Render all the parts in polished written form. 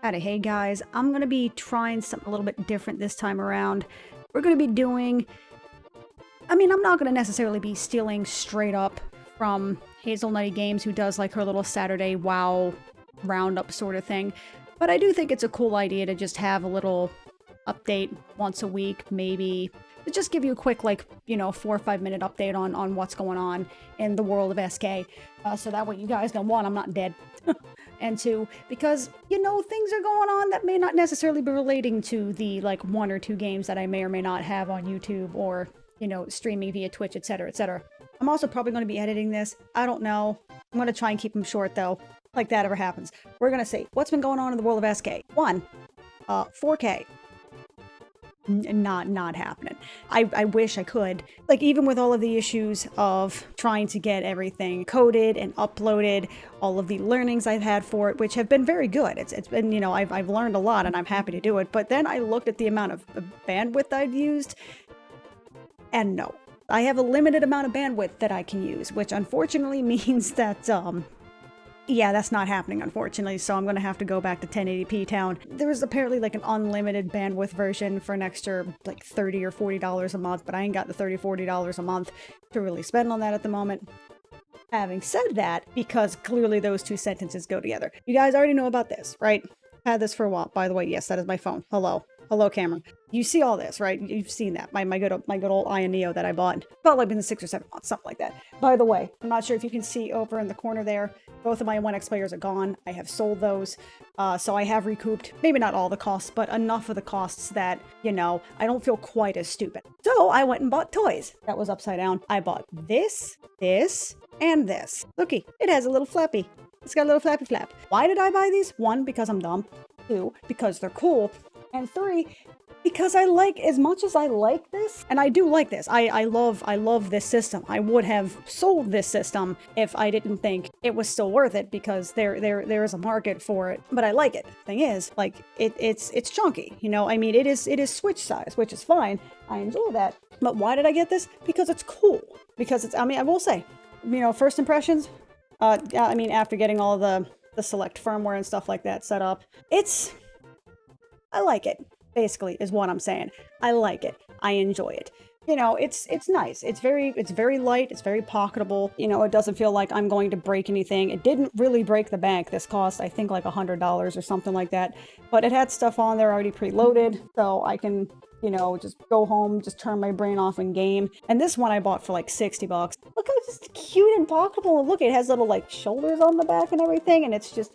Howdy, hey guys, I'm going to be trying something a little bit different this time around. We're going to be doing, I'm not going to necessarily be stealing straight up from Hazelnutty Games, who does like her little Saturday WoW roundup sort of thing, but I do think it's a cool idea to just have a little update once a week, maybe, to just give you a quick, 4 or 5 minute update on what's going on in the world of SK, so that way you guys know, one, I'm not dead. And two, because, things are going on that may not necessarily be relating to the, 1 or 2 games that I may or may not have on YouTube or, streaming via Twitch, etc., etc. I'm also probably going to be editing this. I don't know. I'm going to try and keep them short, though, like that ever happens. We're going to see what's been going on in the world of SK. 1, 4K. Not happening. I wish I could. Even with all of the issues of trying to get everything coded and uploaded, all of the learnings I've had for it, which have been very good. It's been, I've learned a lot and I'm happy to do it. But then I looked at the amount of bandwidth I've used, and no. I have a limited amount of bandwidth that I can use, which unfortunately means that, yeah, that's not happening, unfortunately, so I'm going to have to go back to 1080p town. There is apparently an unlimited bandwidth version for an extra $30 or $40 a month, but I ain't got the $30, $40 a month to really spend on that at the moment. Having said that, because clearly those two sentences go together. You guys already know about this, right? Had this for a while. By the way, yes, that is my phone. Hello, camera. You see all this, right? You've seen that. My good old Aya Neo that I bought. About in 6 or 7 months, something like that. By the way, I'm not sure if you can see over in the corner there. Both of my 1X players are gone. I have sold those. So I have recouped, maybe not all the costs, but enough of the costs that, I don't feel quite as stupid. So I went and bought toys. That was upside down. I bought this, and this. Looky, it has a little flappy. It's got a little flappy flap. Why did I buy these? 1, because I'm dumb. 2, because they're cool. And 3, because as much as I like this, and I do like this, I love this system. I would have sold this system if I didn't think it was still worth it, because there is a market for it. But I like it. Thing is, it's chunky, it is Switch size, which is fine. I enjoy that. But why did I get this? Because it's cool. Because it's, I will say, first impressions, after getting all the select firmware and stuff like that set up, I like it, basically, is what I'm saying. I like it. I enjoy it. It's nice. It's very light. It's very pocketable. It doesn't feel like I'm going to break anything. It didn't really break the bank. This cost, I think, $100 or something like that. But it had stuff on there already preloaded, so I can, just go home, just turn my brain off and game. And this one I bought for $60. Look how just cute and pocketable. And look, it has little shoulders on the back and everything, and it's just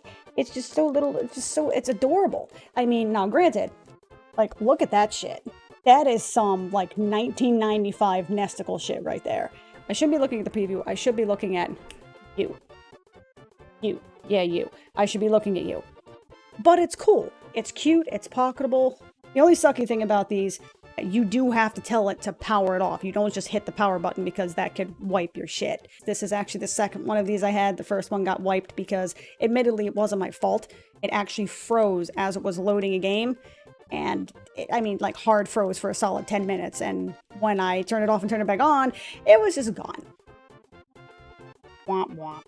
so little. It's adorable. Now granted, look at that shit. That is some 1995 Nesticle shit right there. I shouldn't be looking at the preview. I should be looking at you. Yeah, you. I should be looking at you. But it's cool. It's cute. It's pocketable. The only sucky thing about these, you do have to tell it to power it off. You don't just hit the power button, because that could wipe your shit. This is actually the second one of these I had. The first one got wiped because, admittedly, it wasn't my fault. It actually froze as it was loading a game. And, hard froze for a solid 10 minutes. And when I turned it off and turned it back on, it was just gone. Womp womp.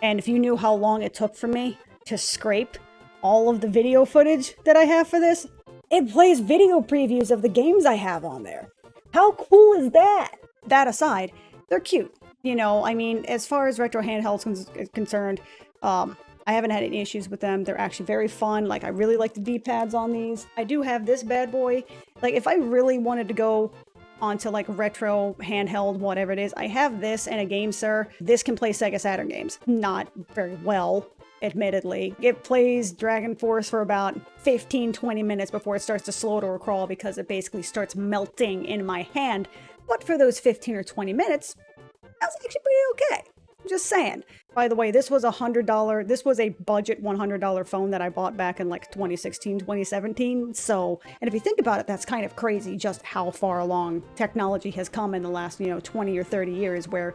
And if you knew how long it took for me to scrape all of the video footage that I have for this, it plays video previews of the games I have on there. How cool is that? That aside, they're cute. As far as retro handhelds is concerned, I haven't had any issues with them. They're actually very fun. I really like the D-pads on these. I do have this bad boy. If I really wanted to go onto retro handheld, whatever it is, I have this and a Game Sir. This can play Sega Saturn games. Not very well, admittedly. It plays Dragon Force for about 15-20 minutes before it starts to slow or crawl, because it basically starts melting in my hand. But for those 15 or 20 minutes, that was actually pretty okay. Just saying. By the way, this was $100. This was a budget $100 phone that I bought back in 2016, 2017. So, and if you think about it, that's kind of crazy just how far along technology has come in the last, 20 or 30 years, where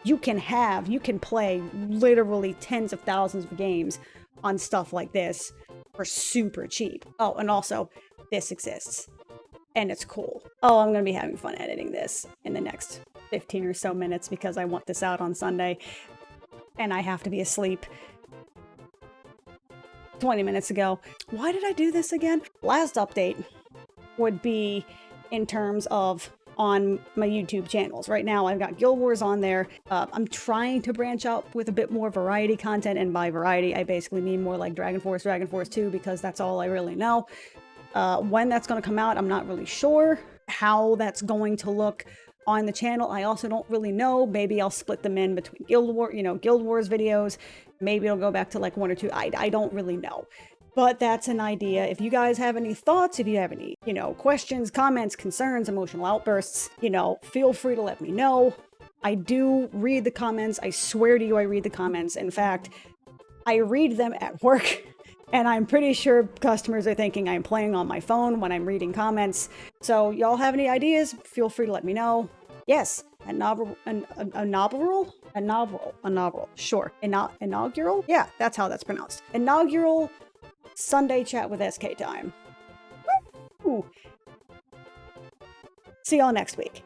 you can play literally tens of thousands of games on stuff like this for super cheap. Oh, and also, this exists. And it's cool. Oh, I'm going to be having fun editing this in the next 15 or so minutes, because I want this out on Sunday and I have to be asleep. 20 minutes ago. Why did I do this again? Last update would be in terms of on my YouTube channels. Right now, I've got Guild Wars on there. I'm trying to branch out with a bit more variety content, and by variety, I basically mean more like Dragon Force 2, because that's all I really know. When that's going to come out, I'm not really sure. How that's going to look on the channel, I also don't really know. Maybe I'll split them in between Guild Wars videos. Maybe it'll go back to like 1 or 2. I don't really know. But that's an idea. If you guys have any thoughts, if you have any, questions, comments, concerns, emotional outbursts, feel free to let me know. I do read the comments. I swear to you, I read the comments. In fact, I read them at work, and I'm pretty sure customers are thinking I'm playing on my phone when I'm reading comments. So y'all have any ideas? Feel free to let me know. Yes, a novel, sure. Inaugural? Yeah, that's how that's pronounced. Inaugural Sunday chat with SK time. Woo! See y'all next week.